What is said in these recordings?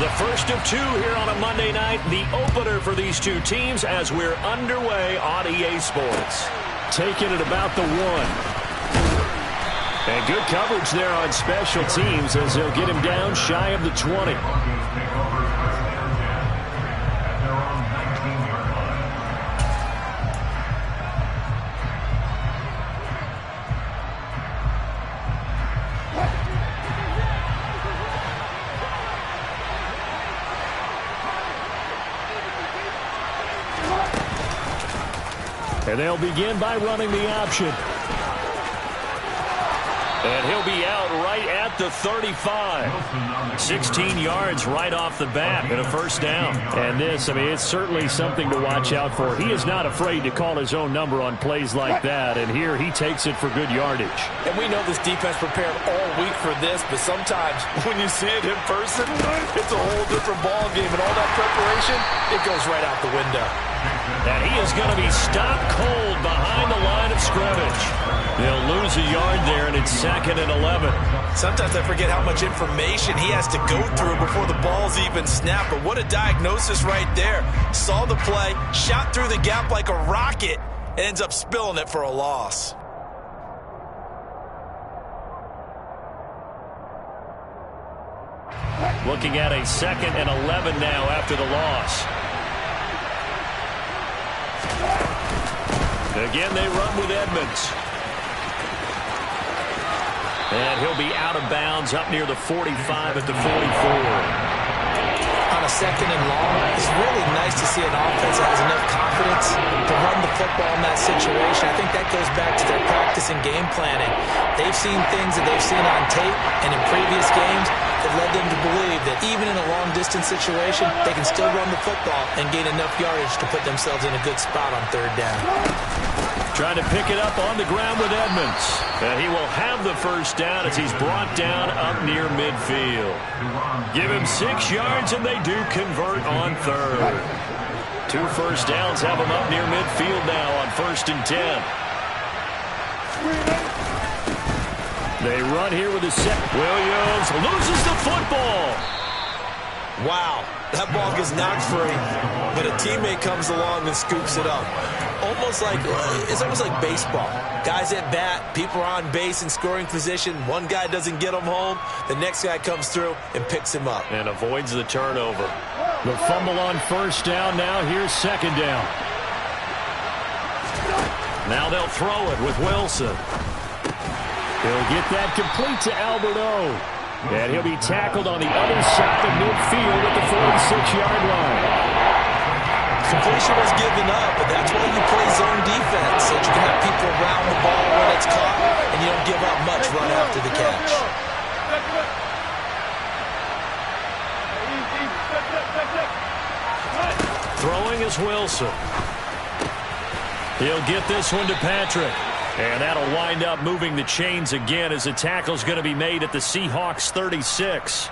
The first of two here on a Monday night, the opener for these two teams as we're underway on EA Sports. Taking it about the 1. And good coverage there on special teams as they'll get him down shy of the 20. And they'll begin by running the option. And he'll be out right at the 35. 16 yards right off the bat and a first down. And this, I mean, it's certainly something to watch out for. He is not afraid to call his own number on plays like that. And here he takes it for good yardage. And we know this defense prepared all week for this, but sometimes when you see it in person, it's a whole different ball game. And all that preparation, it goes right out the window. And he is going to be stopped cold behind the line of scrimmage. They'll lose a yard there, and it's 2nd and 11. Sometimes I forget how much information he has to go through before the ball's even snapped. But what a diagnosis right there. Saw the play, shot through the gap like a rocket, and ends up spilling it for a loss. Looking at a 2nd and 11 now after the loss. Again, they run with Edmonds. And he'll be out of bounds up near the 45 at the 44. On a 2nd and long, it's really nice to see an offense that has enough confidence to run the football in that situation. I think that goes back to their practice and game planning. They've seen things that they've seen on tape and in previous games that led them to believe that even in a long-distance situation, they can still run the football and gain enough yardage to put themselves in a good spot on 3rd down. Trying to pick it up on the ground with Edmonds. And he will have the first down as he's brought down up near midfield. Give him 6 yards, and they do convert on 3rd. 2 first downs have him up near midfield now on 1st and 10. They run here with a set. Williams loses the football. Wow, that ball gets knocked free, but a teammate comes along and scoops it up. It's almost like baseball. Guys at bat, people are on base in scoring position. One guy doesn't get him home. The next guy comes through and picks him up. And avoids the turnover. The fumble on 1st down. Now here's 2nd down. Now they'll throw it with Wilson. He'll get that complete to Alberto. And he'll be tackled on the other side of midfield at the 46-yard line. Completion was given up, but that's why you play zone defense, so you can have people around the ball when it's caught, and you don't give up much run after the catch. Throwing is Wilson. He'll get this one to Patrick. And that'll wind up moving the chains again as the tackle's going to be made at the Seahawks 36.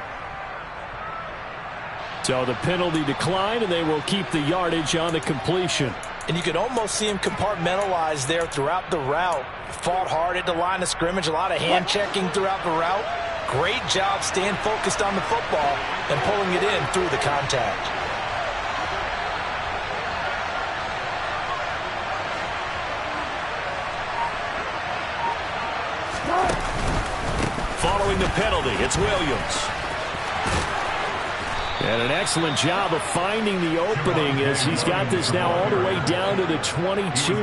So the penalty declined, and they will keep the yardage on the completion. And you can almost see him compartmentalize there throughout the route. Fought hard at the line of scrimmage, a lot of hand checking throughout the route. Great job staying focused on the football and pulling it in through the contact. Following the penalty, it's Williams. And an excellent job of finding the opening as he's got this now all the way down to the 22.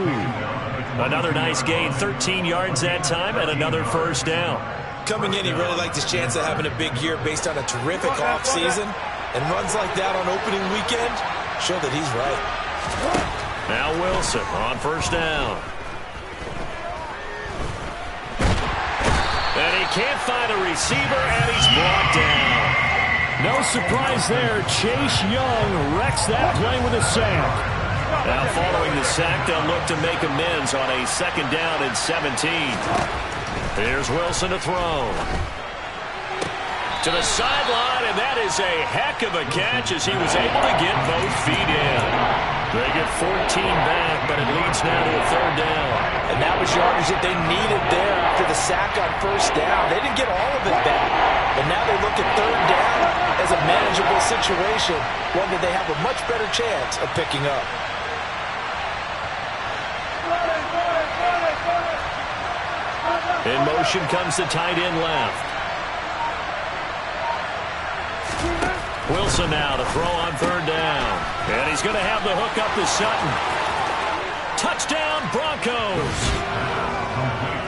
Another nice gain, 13 yards that time, and another first down. Coming in, he really liked his chance of having a big year based on a terrific offseason. And runs like that on opening weekend show that he's right. Now Wilson on 1st down. And he can't find a receiver, and he's brought down. No surprise there. Chase Young wrecks that play with a sack. Now following the sack, they'll look to make amends on a 2nd down and 17. Here's Wilson to throw. To the sideline, and that is a heck of a catch as he was able to get both feet in. They get 14 back, but it leads now to a 3rd down. And that was yardage that they needed there after the sack on 1st down. They didn't get all of it back, But now they look at third down as a manageable situation, one that they have a much better chance of picking up. In motion comes the tight end left. Wilson now to throw on third down. And he's going to have the hook up to Sutton. Touchdown, Broncos.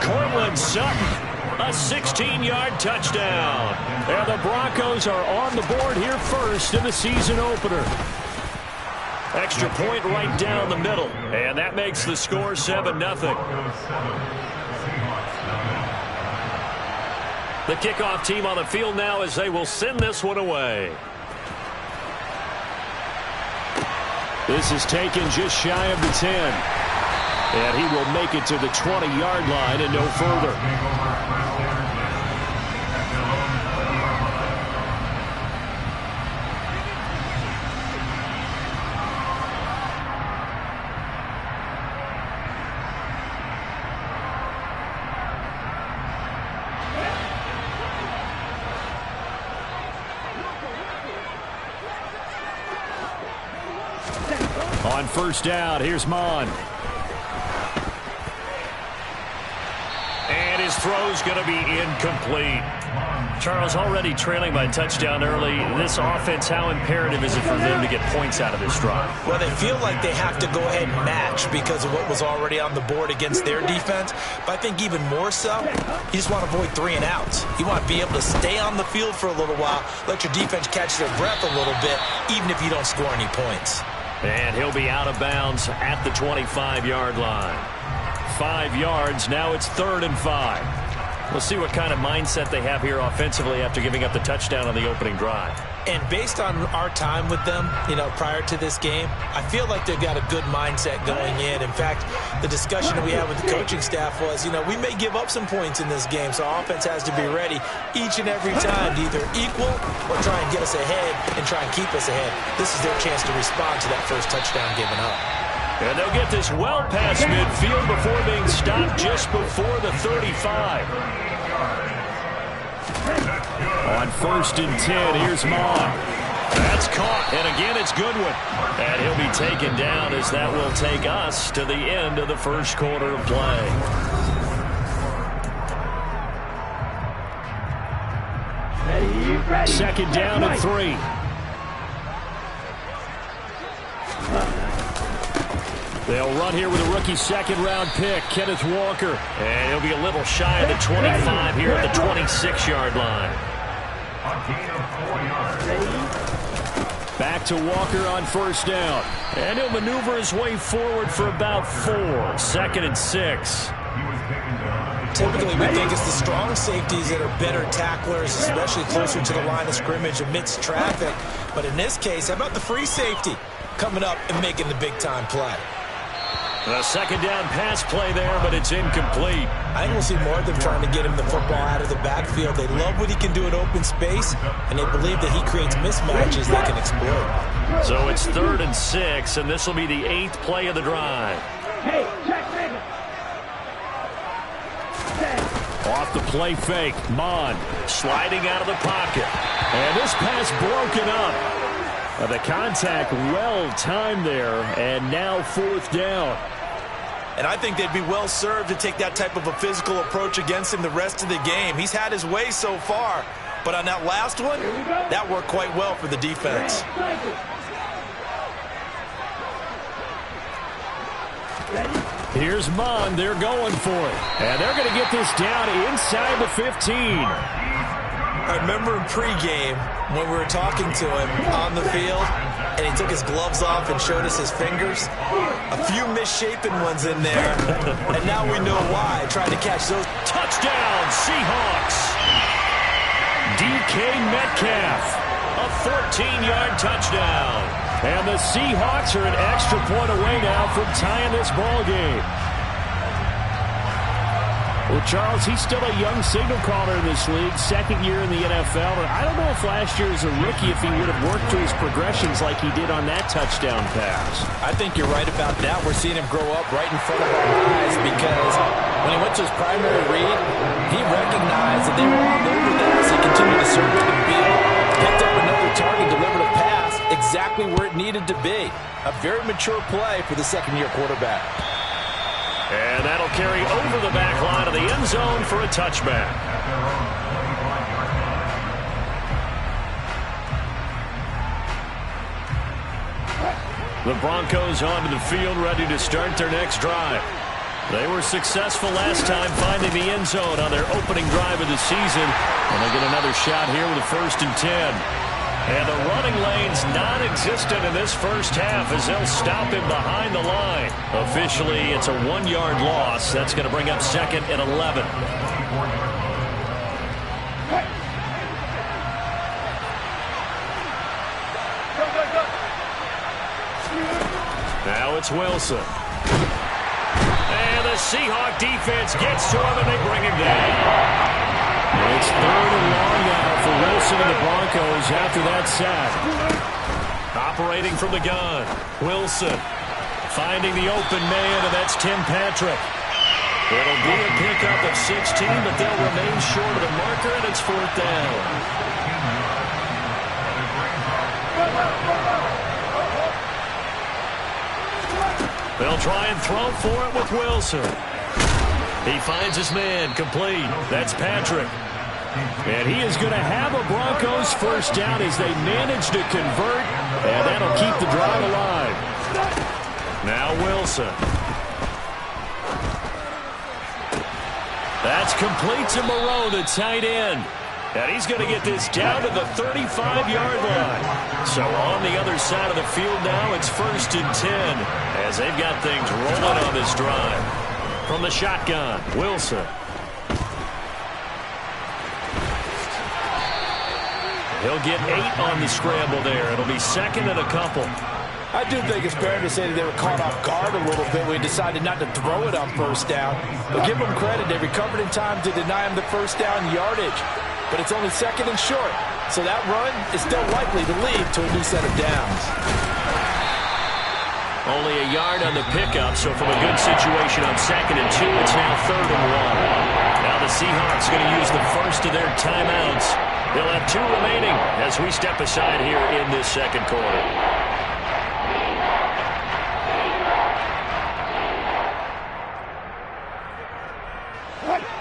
Cortland Sutton, a 16-yard touchdown. And the Broncos are on the board here first in the season opener. Extra point right down the middle. And that makes the score 7-0. The kickoff team on the field now as they will send this one away. This is taken just shy of the 10. And he will make it to the 20-yard line and no further. On first down, here's Mon. And his throw's going to be incomplete. Charles, already trailing by touchdown early. This offense, how imperative is it for them to get points out of this drive? Well, they feel like they have to go ahead and match because of what was already on the board against their defense. But I think even more so, you just want to avoid 3 and outs. You want to be able to stay on the field for a little while, let your defense catch their breath a little bit, even if you don't score any points. And he'll be out of bounds at the 25-yard line. 5 yards, now it's 3rd and 5. We'll see what kind of mindset they have here offensively after giving up the touchdown on the opening drive. And based on our time with them, prior to this game, I feel like they've got a good mindset going in. In fact, the discussion that we had with the coaching staff was, we may give up some points in this game, so our offense has to be ready each and every time to either equal or try and get us ahead and try and keep us ahead. This is their chance to respond to that first touchdown given up. And they'll get this well past midfield before being stopped just before the 35. On 1st and 10, here's Mon. That's caught, and again it's Goodwin. And he'll be taken down as that will take us to the end of the first quarter of play. Second down and 3. They'll run here with a rookie second-round pick, Kenneth Walker. And he'll be a little shy of the 25 here at the 26-yard line. Back to Walker on first down. And he'll maneuver his way forward for about 4. 2nd and 6. Typically, we think it's the strong safeties that are better tacklers, especially closer to the line of scrimmage amidst traffic. But in this case, how about the free safety coming up and making the big-time play? A second down pass play there, but it's incomplete. I think we'll see more of them trying to get him the football out of the backfield. They love what he can do in open space, and they believe that he creates mismatches they can exploit. So it's 3rd and 6, and this will be the 8th play of the drive. Off the play fake, Mon sliding out of the pocket. And this pass broken up. The contact well-timed there, and now 4th down. And I think they'd be well-served to take that type of a physical approach against him the rest of the game. He's had his way so far, but on that last one, that worked quite well for the defense. Here's Mon. They're going for it. And they're going to get this down inside the 15. I remember in pregame when we were talking to him on the field, and he took his gloves off and showed us his fingers. A few misshapen ones in there, and now we know why. Trying to catch those. Touchdown, Seahawks. DK Metcalf, a 14-yard touchdown. And the Seahawks are an extra point away now from tying this ball game. Well, Charles, he's still a young signal caller in this league, 2nd year in the NFL. And I don't know if last year as a rookie if he would have worked through his progressions like he did on that touchdown pass. I think you're right about that. We're seeing him grow up right in front of our eyes because When he went to his primary read, he recognized that they were all over that as he continued to search the field, picked up another target, delivered a pass exactly where it needed to be. A very mature play for the second-year quarterback. And that'll carry over the back line of the end zone for a touchback. The Broncos onto the field, ready to start their next drive. They were successful last time finding the end zone on their opening drive of the season. And they get another shot here with a 1st and 10. And the running lane's non-existent in this first half as they'll stop him behind the line. Officially, it's a 1-yard loss. That's going to bring up 2nd and 11. Now it's Wilson. And the Seahawk defense gets to him, and they bring him down. It's 3rd and long now for Wilson and the Broncos after that sack. Operating from the gun, Wilson finding the open man, and that's Tim Patrick. It'll be a pickup of 16, but they'll remain short of the marker, and it's 4th down. They'll try and throw for it with Wilson. He finds his man, complete. That's Patrick. And he is going to have a Broncos 1st down as they manage to convert, and that'll keep the drive alive. Now Wilson. That's complete to Moreau, the tight end. And he's going to get this down to the 35-yard line. So on the other side of the field now, it's 1st and 10 as they've got things rolling on this drive. From the shotgun, Wilson. He'll get 8 on the scramble there. It'll be 2nd and a couple. I do think it's fair to say that they were caught off guard a little bit when he decided not to throw it on 1st down. But give them credit. They recovered in time to deny him the 1st down yardage. But it's only 2nd and short. So that run is still likely to lead to a new set of downs. Only a yard on the pickup, so from a good situation on 2nd and 2, it's now 3rd and 1. Now the Seahawks going to use the first of their timeouts. They'll have 2 remaining as we step aside here in this second quarter.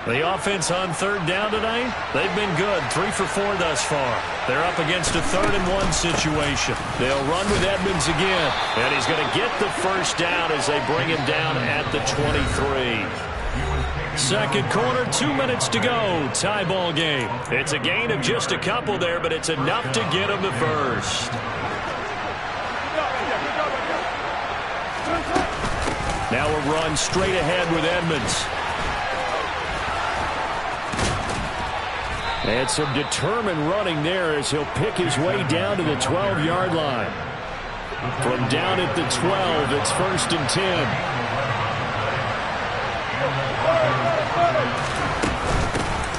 The offense on 3rd down tonight, they've been good. 3 for 4 thus far. They're up against a 3rd and 1 situation. They'll run with Edmonds again. And he's going to get the 1st down as they bring him down at the 23. Second quarter, 2 minutes to go. Tie ball game. It's a gain of just a couple there, but it's enough to get them the first. Now a run straight ahead with Edmonds. And some determined running there as he'll pick his way down to the 12-yard line. From down at the 12, it's 1st and 10.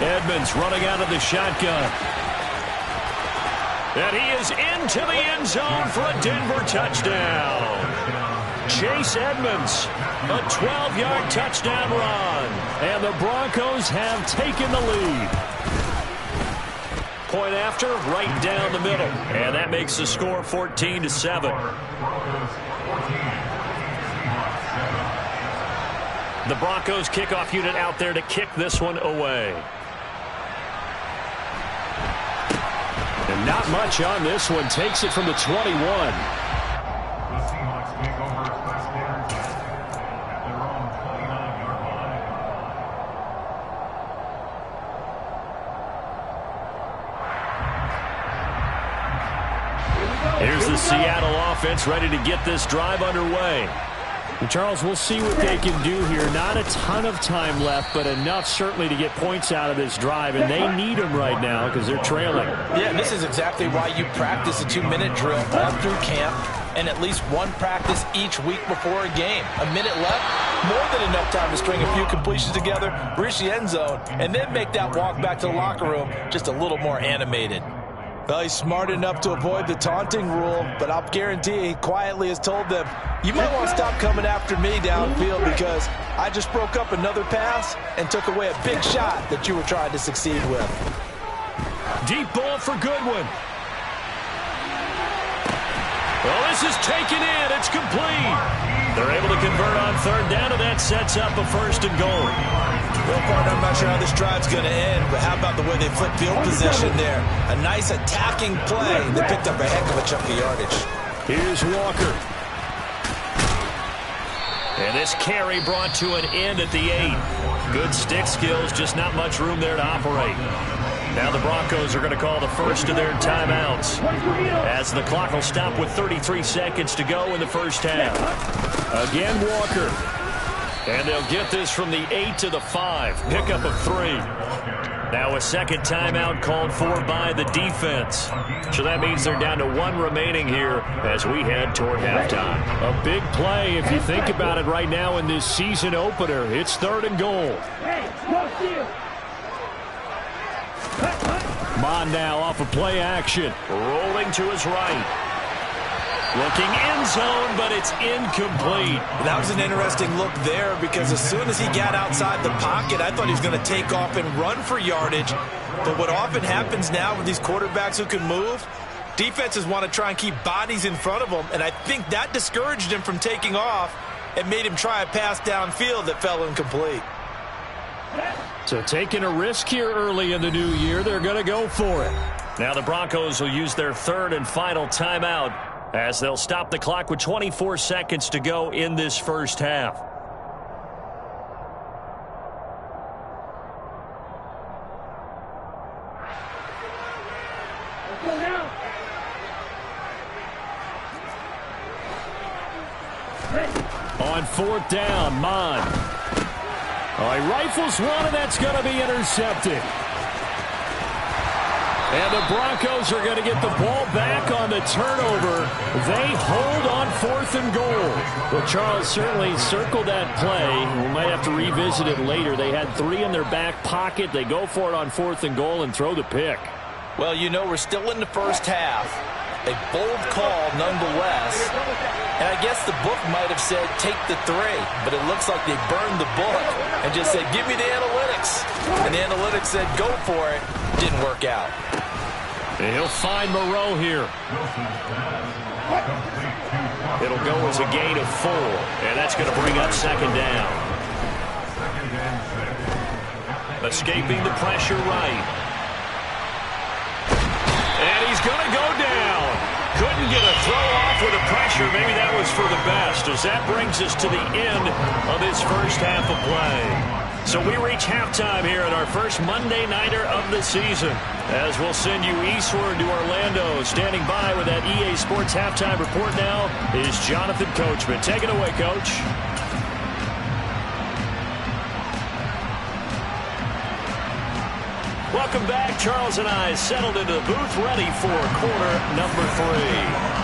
Edmonds running out of the shotgun. And he is into the end zone for a Denver touchdown. Chase Edmonds, a 12-yard touchdown run. And the Broncos have taken the lead. Point after, right down the middle. And that makes the score 14-7. The Broncos kickoff unit out there to kick this one away. And not much on this one. Takes it from the 21. Here's the Seattle offense ready to get this drive underway. And Charles, we'll see what they can do here. Not a ton of time left, but enough certainly to get points out of this drive, and they need them right now because they're trailing. Yeah, this is exactly why you practice a 2-minute drill all through camp and at least one practice each week before a game. A minute left, more than enough time to string a few completions together, reach the end zone, and then make that walk back to the locker room just a little more animated. Well, he's smart enough to avoid the taunting rule, but I'll guarantee he quietly has told them, you might want to stop coming after me downfield because I just broke up another pass and took away a big shot that you were trying to succeed with. Deep ball for Goodwin. Well, this is taken in. It's complete. They're able to convert on third down, and that sets up a 1st and goal. Well, partner, I'm not sure how this drive's going to end, but how about the way they flip field position there? A nice attacking play. They picked up a heck of a chunk of yardage. Here's Walker. And this carry brought to an end at the 8. Good stick skills, just not much room there to operate. Now the Broncos are going to call the first of their timeouts as the clock will stop with 33 seconds to go in the first half. Again, Walker. And they'll get this from the 8 to the 5. Pickup of 3. Now a second timeout called for by the defense. So that means they're down to 1 remaining here as we head toward halftime. A big play if you think about it right now in this season opener. It's 3rd and goal. Mon now off of play action. Rolling to his right. Looking end zone, but it's incomplete. That was an interesting look there because as soon as he got outside the pocket, I thought he was going to take off and run for yardage. But what often happens now with these quarterbacks who can move, defenses want to try and keep bodies in front of them, and I think that discouraged him from taking off and made him try a pass downfield that fell incomplete. So taking a risk here early in the new year, they're going to go for it. Now the Broncos will use their 3rd and final timeout as they'll stop the clock with 24 seconds to go in this first half. On 4th down, Mon. He rifles one, and that's going to be intercepted. And the Broncos are going to get the ball back on the turnover. They hold on 4th and goal. Well, Charles certainly circled that play. We might have to revisit it later. They had 3 in their back pocket. They go for it on 4th and goal and throw the pick. Well, you know, we're still in the first half. A bold call nonetheless. And I guess the book might have said take the 3, but it looks like they burned the book and just said give me the analytics. And the analytics said go for it. Didn't work out. And he'll find Moreau here. It'll go as a gain of 4, and that's going to bring up 2nd down. Escaping the pressure right. And he's going to go down. Couldn't get a throw off with the pressure. Maybe that was for the best, as that brings us to the end of this first half of play. So we reach halftime here at our first Monday Nighter of the season, as we'll send you eastward to Orlando. Standing by with that EA Sports halftime report now is Jonathan Coachman. Take it away, Coach. Welcome back. Charles and I settled into the booth, ready for quarter number 3.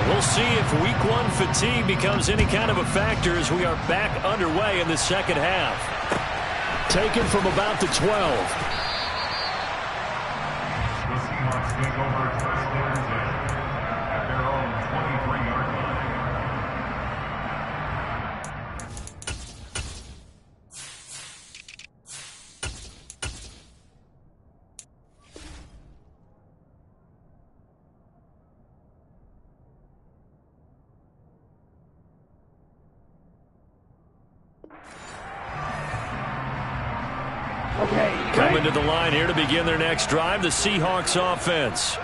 We'll see if week 1 fatigue becomes any kind of a factor as we are back underway in the second half. Taken from about the 12. The Seahawks take over first and 10 at their own 23-yard line. Coming to the line here to begin their next drive, the Seahawks offense.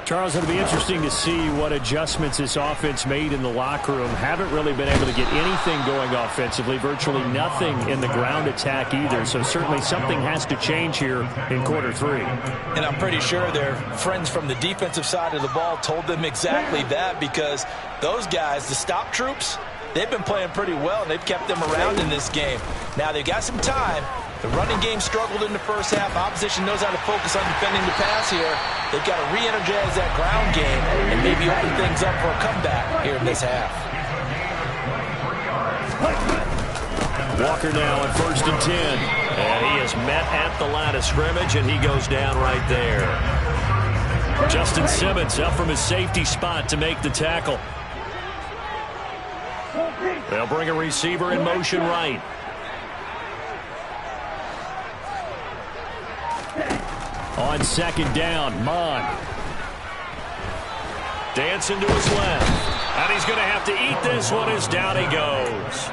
Charles, it'll be interesting to see what adjustments this offense made in the locker room. Haven't really been able to get anything going offensively, virtually nothing in the ground attack either. So certainly something has to change here in quarter 3. And I'm pretty sure their friends from the defensive side of the ball told them exactly that, because those guys, the stop troops, they've been playing pretty well, and they've kept them around in this game. Now, they've got some time. The running game struggled in the first half. Opposition knows how to focus on defending the pass here. They've got to re-energize that ground game and maybe open things up for a comeback here in this half. Walker now on 1st and 10. And he is met at the line of scrimmage, and he goes down right there. Justin Simmons up from his safety spot to make the tackle. They'll bring a receiver in motion right. On 2nd down, Mon. Dancing to his left. And he's going to have to eat this one as down he goes.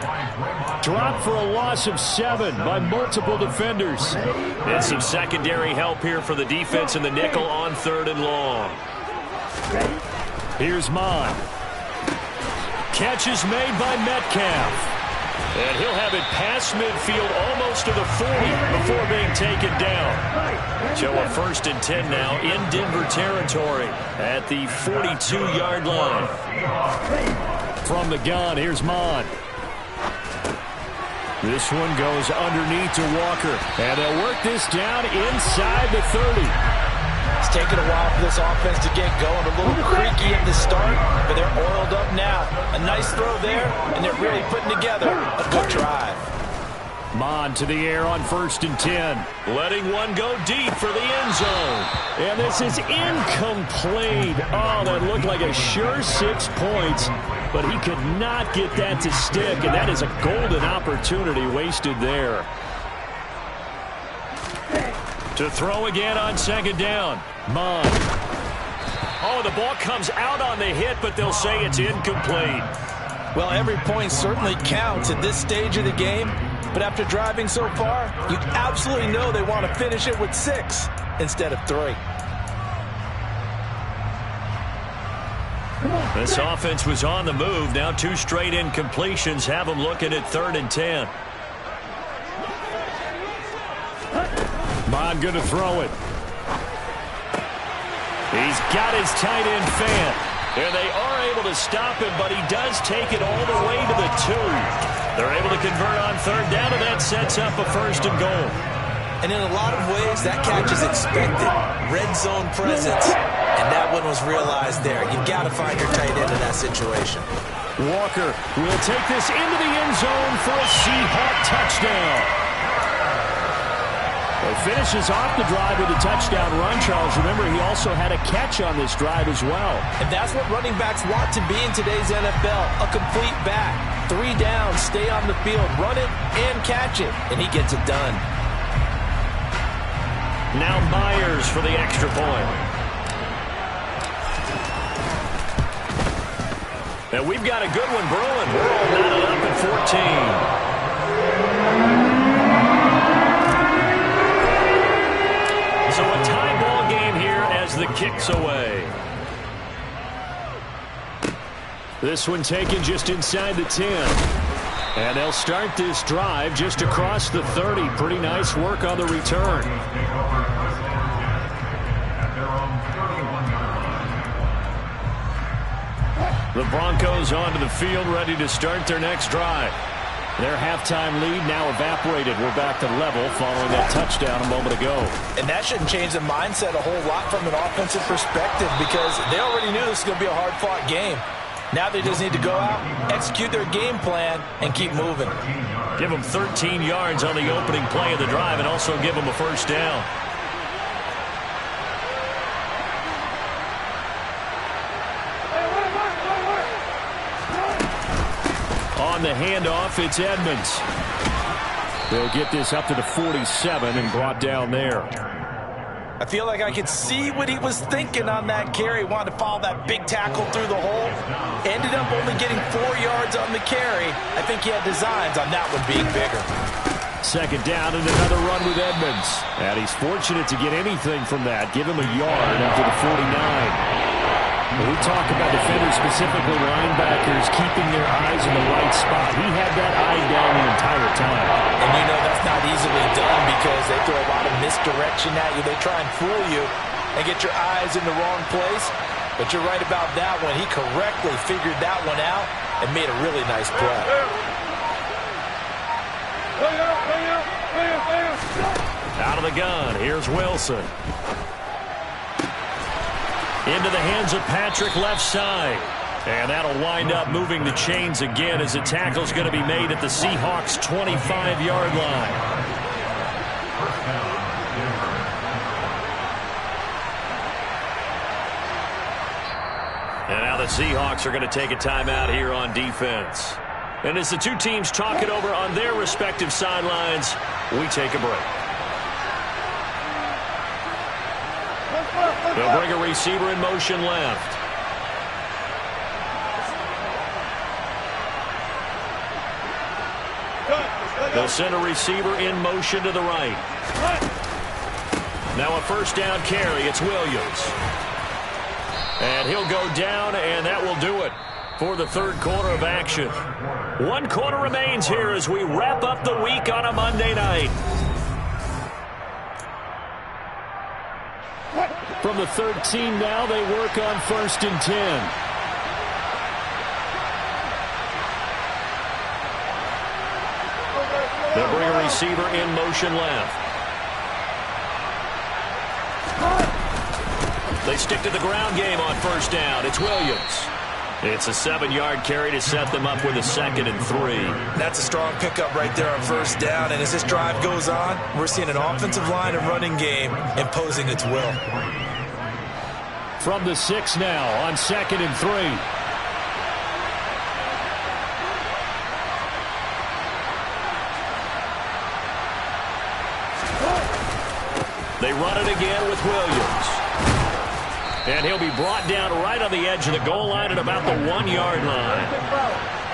Dropped for a loss of 7 by multiple defenders. And some secondary help here for the defense in the nickel on 3rd and long. Here's Mon. Catch is made by Metcalf. And he'll have it past midfield almost to the 40 before being taken down. So a 1st and 10 now in Denver territory at the 42-yard line. From the gun, here's Mon. This one goes underneath to Walker. And they'll work this down inside the 30. It's taken a while for this offense to get going. A little creaky at the start, but they're oiled up now. A nice throw there, and they're really putting together a good drive. Mon to the air on 1st and 10. Letting one go deep for the end zone. And this is incomplete. Oh, that looked like a sure 6 points, but he could not get that to stick, and that is a golden opportunity wasted there. To throw again on 2nd down. Mon. Oh, the ball comes out on the hit, but they'll say it's incomplete. Well, every point certainly counts at this stage of the game, but after driving so far, you absolutely know they want to finish it with 6 instead of 3. This offense was on the move. Now 2 straight incompletions have them looking at 3rd and 10. Mon going to throw it. He's got his tight end fan. And they are able to stop him, but he does take it all the way to the 2. They're able to convert on 3rd down, and that sets up a 1st and goal. And in a lot of ways, that catch is expected. Red zone presence. And that one was realized there. You've got to find your tight end in that situation. Walker will take this into the end zone for a Seahawk touchdown. He finishes off the drive with a touchdown run, Charles. Remember, he also had a catch on this drive as well. And that's what running backs want to be in today's NFL, a complete back. 3 down, stay on the field, run it, and catch it. And he gets it done. Now Myers for the extra point. And we've got a good one brewing. We're all knotted up at 14. So a tie ball game here as the kick's away. This one taken just inside the 10. And they'll start this drive just across the 30. Pretty nice work on the return. The Broncos onto the field, ready to start their next drive. Their halftime lead now evaporated. We're back to level following that touchdown a moment ago. And that shouldn't change the mindset a whole lot from an offensive perspective because they already knew this was going to be a hard-fought game. Now they just need to go out, execute their game plan, and keep moving. Give them 13 yards on the opening play of the drive and also give them a 1st down. On the handoff, it's Edmonds. They'll get this up to the 47 and brought down there. I feel like I could see what he was thinking on that carry. Wanted to follow that big tackle through the hole. Ended up only getting 4 yards on the carry. I think he had designs on that one being bigger. 2nd down and another run with Edmonds. And he's fortunate to get anything from that. Give him a yard after the 49. When we talk about defenders, specifically linebackers, keeping their eyes in the right spot, he had that eye down the entire time. And you know that's not easily done because they throw a lot of misdirection at you. They try and fool you and get your eyes in the wrong place. But you're right about that one. He correctly figured that one out and made a really nice play. Out of the gun, here's Wilson. Into the hands of Patrick left side. And that'll wind up moving the chains again as the tackle's going to be made at the Seahawks' 25-yard line. And now the Seahawks are going to take a timeout here on defense. And as the two teams talk it over on their respective sidelines, we take a break. They'll bring a receiver in motion left. They'll send a receiver in motion to the right. Now a first down carry. It's Williams. And he'll go down, and that will do it for the third quarter of action. 1 quarter remains here as we wrap up the week on a Monday night. From the 13 now, they work on 1st and 10. They'll bring a receiver in motion left. They stick to the ground game on first down. It's Williams. It's a 7-yard carry to set them up with a 2nd and 3. That's a strong pickup right there on first down. And as this drive goes on, we're seeing an offensive line and running game imposing its will. From the 6 now on 2nd and 3. They run it again with Williams. And he'll be brought down right on the edge of the goal line at about the 1-yard line.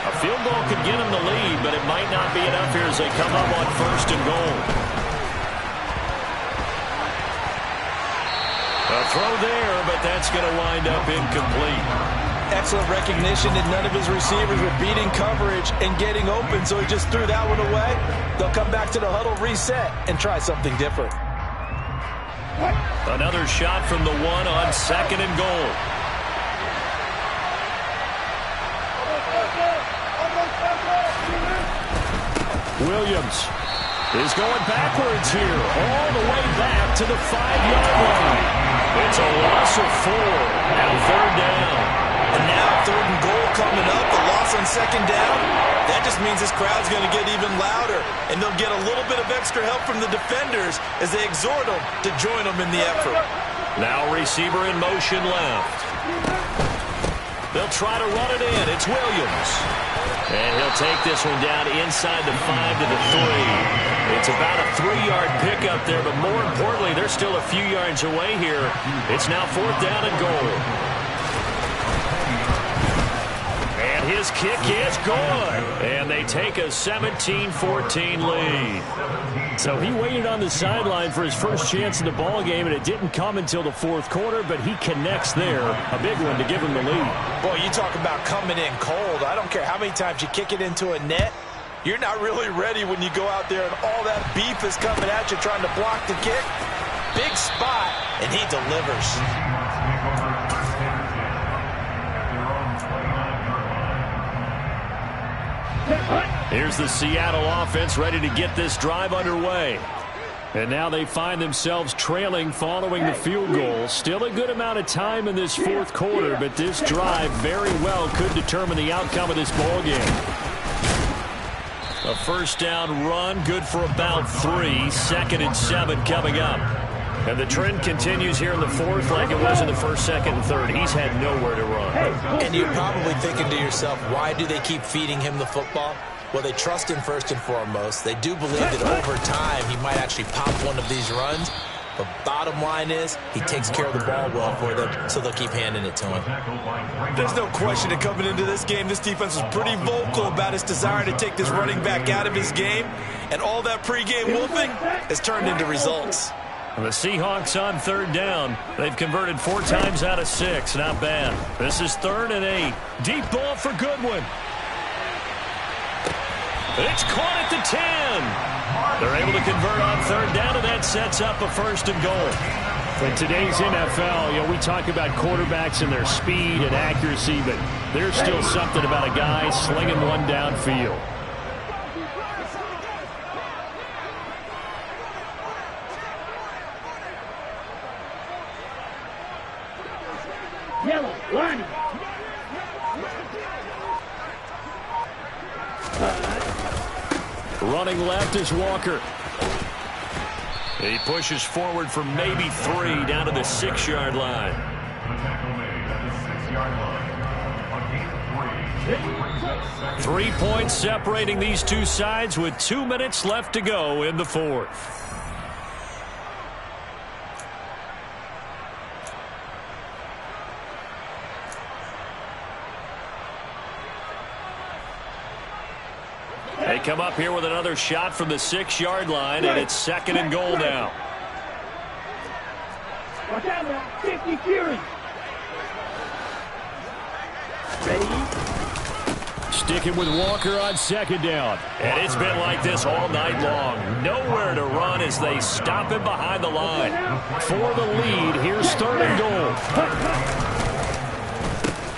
A field goal could get him the lead, but it might not be enough here as they come up on 1st and goal. A throw there, but that's going to wind up incomplete. Excellent recognition that none of his receivers were beating coverage and getting open, so he just threw that one away. They'll come back to the huddle, reset, and try something different. Another shot from the 1 on 2nd and goal. Williams is going backwards here, all the way back to the 5-yard line. It's a loss of 4, and 3rd down. And now 3rd and goal coming up, the loss on 2nd down. That just means this crowd's going to get even louder, and they'll get a little bit of extra help from the defenders as they exhort them to join them in the effort. Now receiver in motion left. They'll try to run it in. It's Williams. And he'll take this one down inside the 5 to the 3. It's about a 3-yard pickup there, but more importantly, they're still a few yards away here. It's now 4th down and goal. And his kick is good. And they take a 17-14 lead. So he waited on the sideline for his first chance in the ball game, and it didn't come until the 4th quarter, but he connects there. A big one to give him the lead. Boy, you talk about coming in cold. I don't care how many times you kick it into a net. You're not really ready when you go out there and all that beef is coming at you trying to block the kick. Big spot, and he delivers. Here's the Seattle offense ready to get this drive underway. And now they find themselves trailing following the field goal. Still a good amount of time in this 4th quarter, but this drive very well could determine the outcome of this ball game. A first down run, good for about 3. 2nd and 7 coming up. And the trend continues here in the 4th like it was in the 1st, 2nd, and 3rd. He's had nowhere to run. And you're probably thinking to yourself, why do they keep feeding him the football? Well, they trust him first and foremost. They do believe that over time he might actually pop one of these runs. But bottom line is he takes care of the ball well for them, so they'll keep handing it to him. There's no question that coming into this game, this defense was pretty vocal about its desire to take this running back out of his game. And all that pregame whooping has turned into results. And the Seahawks on 3rd down. They've converted 4 times out of 6. Not bad. This is 3rd and 8. Deep ball for Goodwin. It's caught at the 10. They're able to convert on 3rd down, and that sets up a 1st and goal. In today's NFL, we talk about quarterbacks and their speed and accuracy, but there's still something about a guy slinging one downfield. Yellow, line. Running left is Walker. He pushes forward for maybe 3 down to the 6-yard line. The tackle made at the 6-yard line. A gain of 3. 3 points separating these two sides with 2 minutes left to go in the fourth. They come up here with another shot from the 6-yard line, and it's 2nd and goal now. Watch out now. 50 Fury. Ready? Sticking with Walker on 2nd down. And it's been like this all night long. Nowhere to run as they stop him behind the line. For the lead, here's 3rd and goal.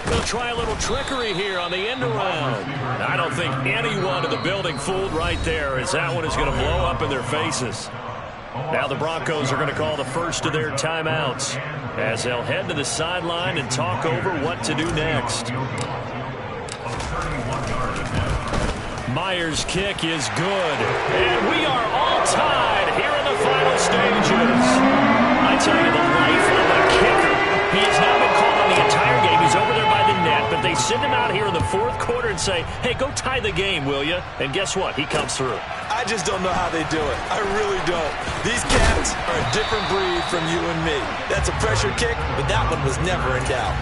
They'll try a little trickery here on the end around. I don't think anyone in the building fooled right there, as that one is going to blow up in their faces. Now the Broncos are going to call the first of their timeouts as they'll head to the sideline and talk over what to do next. Myers' kick is good. And we are all tied here in the final stages. I tell you, the life of a kicker. He has now been called on the entire game. He's over there by the net, but they send him out here in the 4th quarter and say, hey, go tie the game, will you? And guess what? He comes through. I just don't know how they do it. I really don't. These cats are a different breed from you and me. That's a pressure kick, but that one was never in doubt.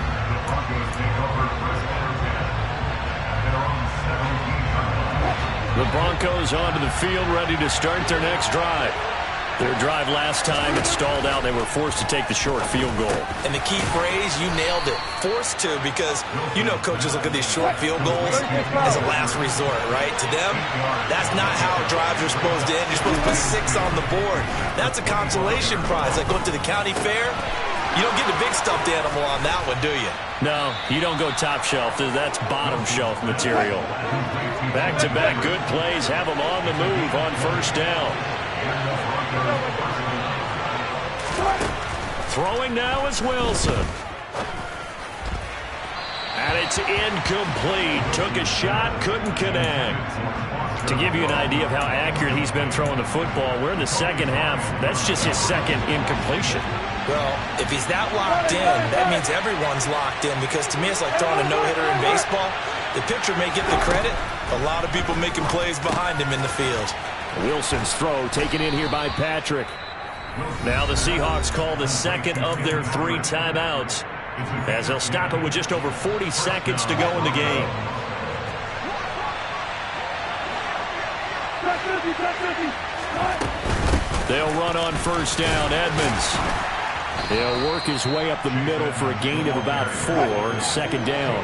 The Broncos onto the field, ready to start their next drive. Their drive last time, it stalled out. They were forced to take the short field goal. And the key phrase, you nailed it. Forced to, because you know coaches look at these short field goals as a last resort, right? To them, that's not how drives are supposed to end. You're supposed to put 6 on the board. That's a consolation prize. Like going to the county fair, you don't get the big stuffed animal on that one, do you? No, you don't go top shelf. That's bottom shelf material. Back-to-back good plays have them on the move on 1st down. Throwing now is Wilson. And it's incomplete. Took a shot, couldn't connect. To give you an idea of how accurate he's been throwing the football, we're in the 2nd half. That's just his 2nd incompletion. Well, if he's that locked in, that means everyone's locked in, because to me it's like throwing a no-hitter in baseball. The pitcher may get the credit. A lot of people making plays behind him in the field. Wilson's throw taken in here by Patrick. Now the Seahawks call the 2nd of their 3 timeouts, as they'll stop it with just over 40 seconds to go in the game. They'll run on 1st down. Edmonds. He'll work his way up the middle for a gain of about 4. 2nd down.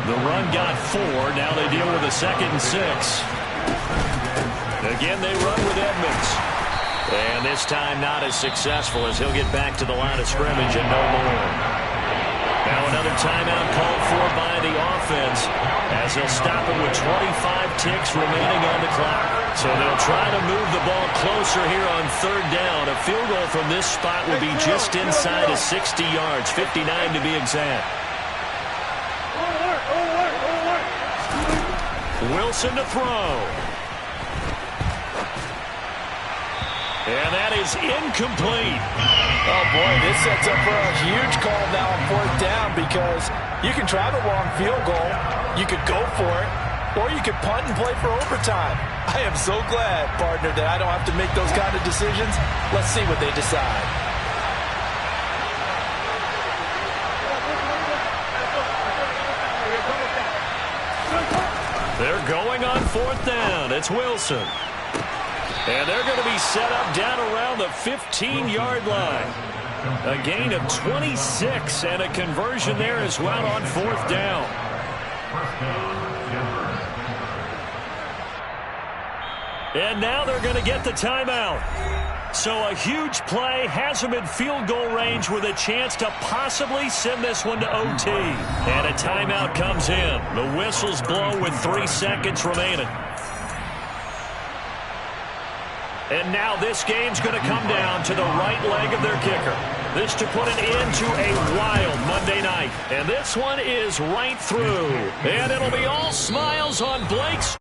The run got 4. Now they deal with a 2nd and 6. Again, they run with Edmonds. And this time not as successful, as he'll get back to the line of scrimmage and no more. Now another timeout called for by the offense, as they'll stop it with 25 ticks remaining on the clock. So they'll try to move the ball closer here on 3rd down. A field goal from this spot would be just inside of 60 yards, 59 to be exact. Wilson to throw. And that is incomplete. Oh, boy, this sets up for a huge call now on 4th down, because you can try the long field goal, you could go for it, or you could punt and play for overtime. I am so glad, partner, that I don't have to make those kind of decisions. Let's see what they decide. They're going on 4th down. It's Wilson. And they're going to be set up down around the 15-yard line. A gain of 26 and a conversion there as well on 4th down. And now they're going to get the timeout. So a huge play has them in field goal range with a chance to possibly send this one to OT. And a timeout comes in. The whistles blow with 3 seconds remaining. And now this game's going to come down to the right leg of their kicker. This to put an end to a wild Monday night. And this one is right through. And it'll be all smiles on Blake's